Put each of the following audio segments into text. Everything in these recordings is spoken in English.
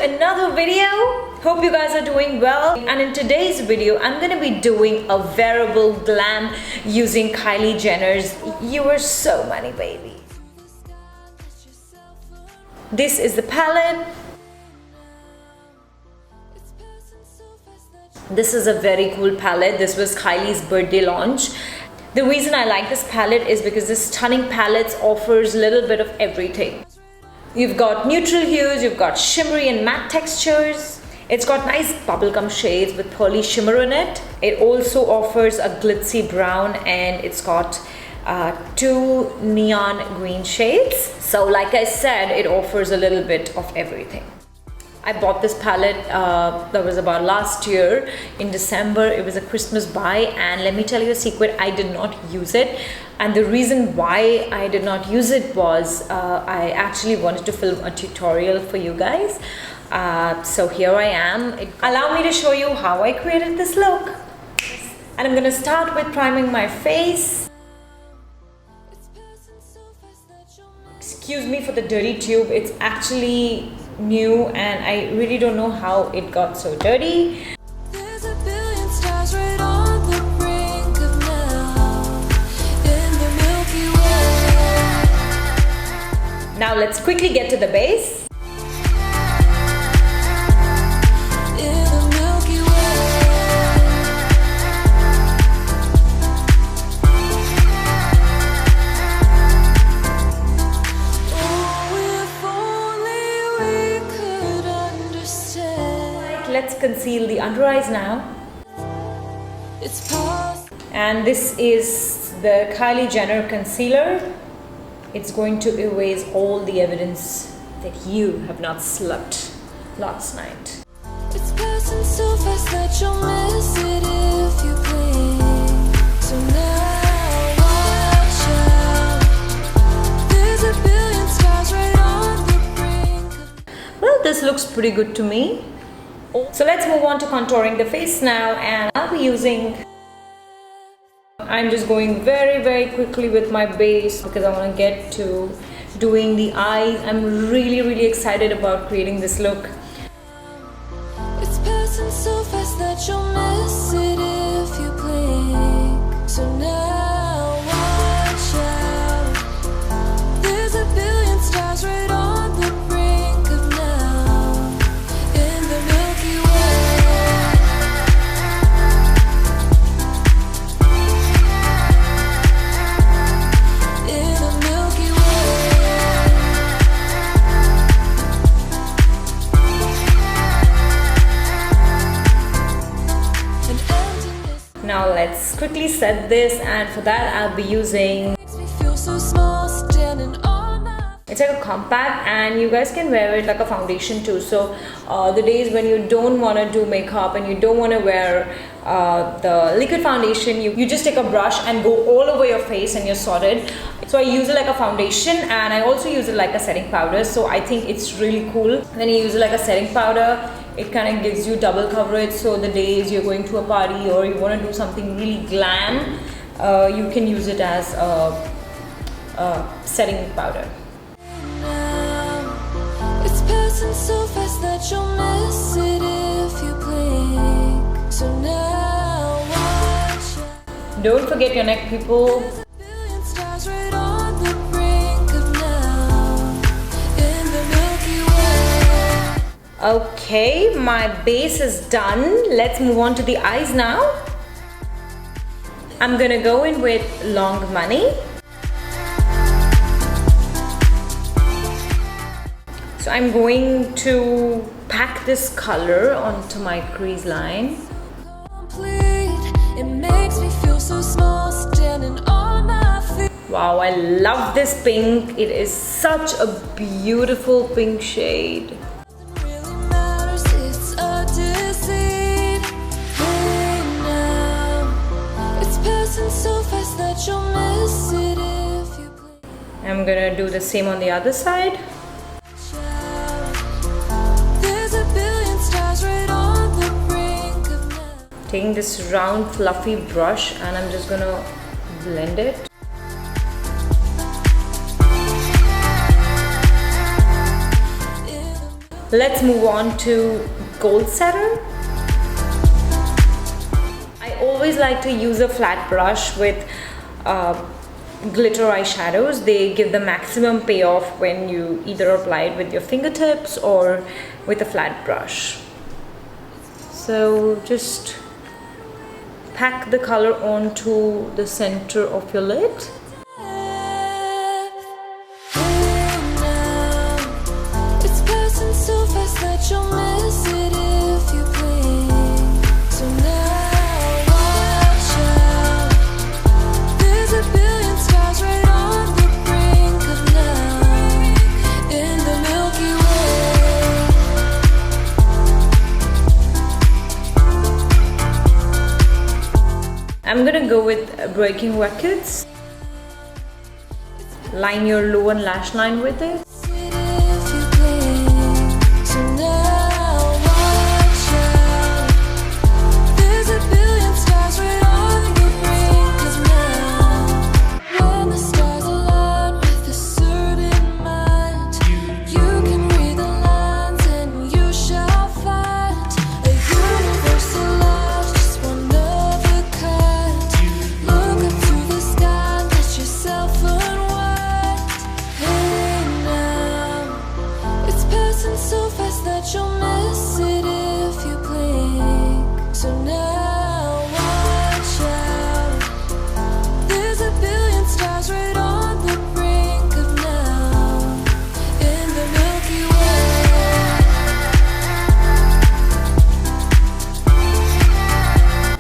Another video. Hope you guys are doing well, and in today's video I'm gonna be doing a wearable glam using Kylie Jenner's You Were So Money Baby. This is the palette. This is a very cool palette. This was Kylie's birthday launch. The reason I like this palette is because this stunning palette offers a little bit of everything. You've got neutral hues, you've got shimmery and matte textures. It's got nice bubblegum shades with pearly shimmer in it. It also offers a glitzy brown, and it's got two neon green shades. So like I said, it offers a little bit of everything. I bought this palette, that was about last year in December. It was a Christmas buy, and let me tell you a secret, I did not use it. And the reason why I did not use it was I actually wanted to film a tutorial for you guys. So here I am. Allow me to show you how I created this look. And I'm gonna start with priming my face. Excuse me for the dirty tube, it's actually new and I really don't know how it got so dirty. Now let's quickly get to the base. Let's conceal the under eyes now. And this is the Kylie Jenner concealer. It's going to erase all the evidence that you have not slept last night. It's passing so fast that you'll miss it if you blink. So now watch out. There's a billion stars right on the brink. Well, this looks pretty good to me. So let's move on to contouring the face now, and I'll be using... I'm just going very quickly with my base because I want to get to doing the eyes. I'm really excited about creating this look. It's passing so fast that you'll miss it if you blink. So now watch out. There's a billion stars right on the brink of now in the Milky Way. Now let's quickly set this, and for that I'll be using... It's like a compact, and you guys can wear it like a foundation too. So the days when you don't want to do makeup and you don't want to wear the liquid foundation, you just take a brush and go all over your face and you're sorted. So I use it like a foundation, and I also use it like a setting powder. So I think it's really cool when you use it like a setting powder. It kind of gives you double coverage, so the days you're going to a party or you want to do something really glam, you can use it as a setting powder. It's passing so fast that you'll miss it if you blink. So now watch. Don't forget your neck, people. Okay, my base is done. Let's move on to the eyes now. I'm gonna go in with Long Money. So I'm going to pack this color onto my crease line. It makes me feel so small, standing on my feet. Wow, I love this pink. It is such a beautiful pink shade. I'm gonna do the same on the other side. Taking this round fluffy brush and I'm just gonna blend it. Let's move on to gold setter. I always like to use a flat brush with glitter eyeshadows. They give the maximum payoff when you either apply it with your fingertips or with a flat brush. So just pack the color onto the center of your lid. I'm gonna go with breaking records. Line your lower lash line with it.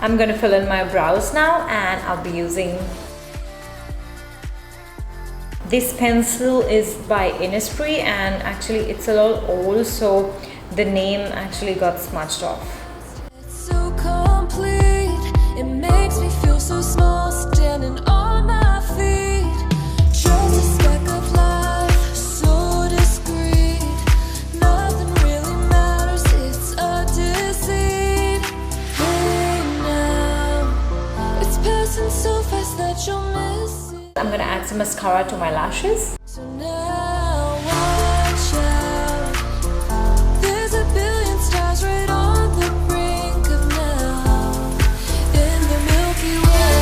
I'm gonna fill in my brows now, and I'll be using this pencil is by Innisfree, and actually it's a little old, so the name actually got smudged off. It's so complete, it makes me feel so small, standing on my feet. Just a speck of life, so discreet. Nothing really matters, it's a deceit. Hey now, it's passing so fast that you'll miss it. I'm gonna add some mascara to my lashes. So now watch out, there's a billion stars right on the brink of now, in the Milky Way.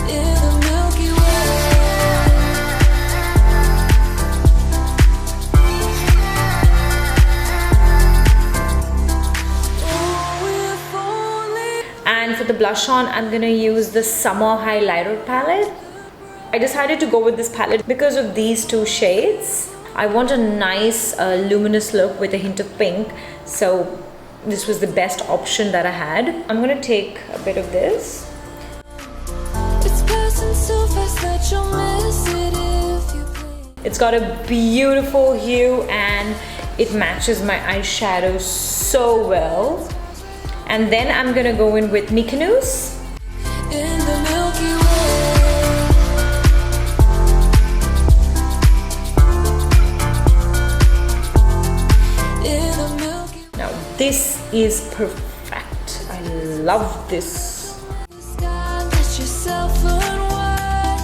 In the Milky Way. Oh, if only. And for the blush on, I'm gonna use the Summer Highlighter palette. I decided to go with this palette because of these two shades. I want a nice luminous look with a hint of pink, so this was the best option that I had. I'm gonna take a bit of this. It's passing so fast that you'll miss it if you blink. It's got a beautiful hue and it matches my eyeshadow so well. And then I'm gonna go in with Mykonos. In the Milky Way. In the Milky Way. Now this is perfect. I love this. Sky, let yourself unwind.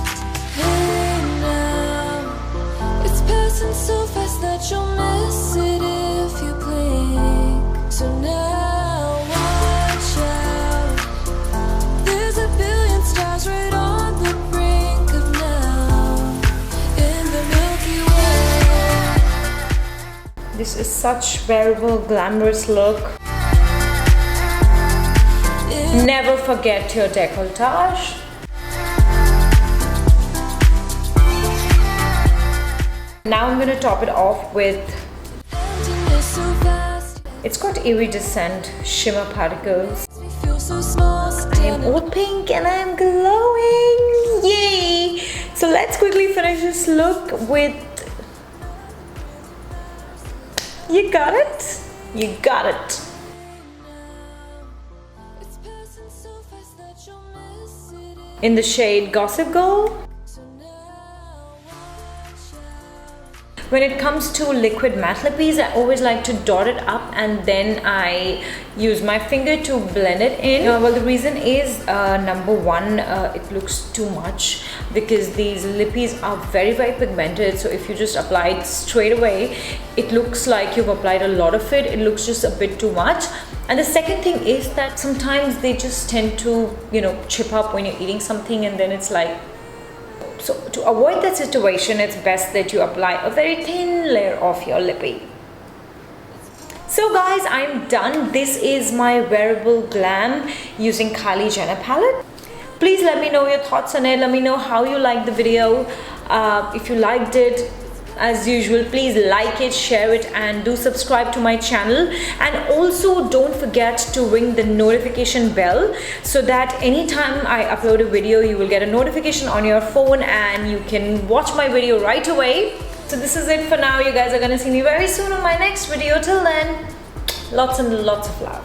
Hey now, it's passing so fast that you'll miss it if you blink. So now watch out, there's a billion stars right on the brink of now, in the Milky Way. This is such wearable, glamorous look. Never forget your décolletage. Now I'm gonna top it off with, Emptiness so vast, it's got iridescent shimmer particles. we feel so small, I am all pink and I'm glowing. Yay! So let's quickly finish this look with, you got it? You got it. It's passing so fast that you'll miss it if. In the shade Gossip Girl. So now watch out. when it comes to liquid matte lippies, I always like to dot it up and then I use my finger to blend it in. Well, the reason is number one, it looks too much because these lippies are very pigmented, so if you just apply it straight away, it looks like you've applied a lot of it. It looks just a bit too much. And the second thing is that sometimes they just tend to, you know, chip up when you're eating something, and then it's like, so to avoid that situation, it's best that you apply a very thin layer of your lippy. So guys, I'm done. This is my Wearable GLAM using KYLIE Jenner palette. Please let me know your thoughts on it. Let me know how you liked the video. If you liked it, as usual, please like it, share it, and do subscribe to my channel. And also don't forget to ring the notification bell so that anytime I upload a video, you will get a notification on your phone and you can watch my video right away. So this is it for now. You guys are gonna see me very soon on my next video. Till then, lots and lots of love.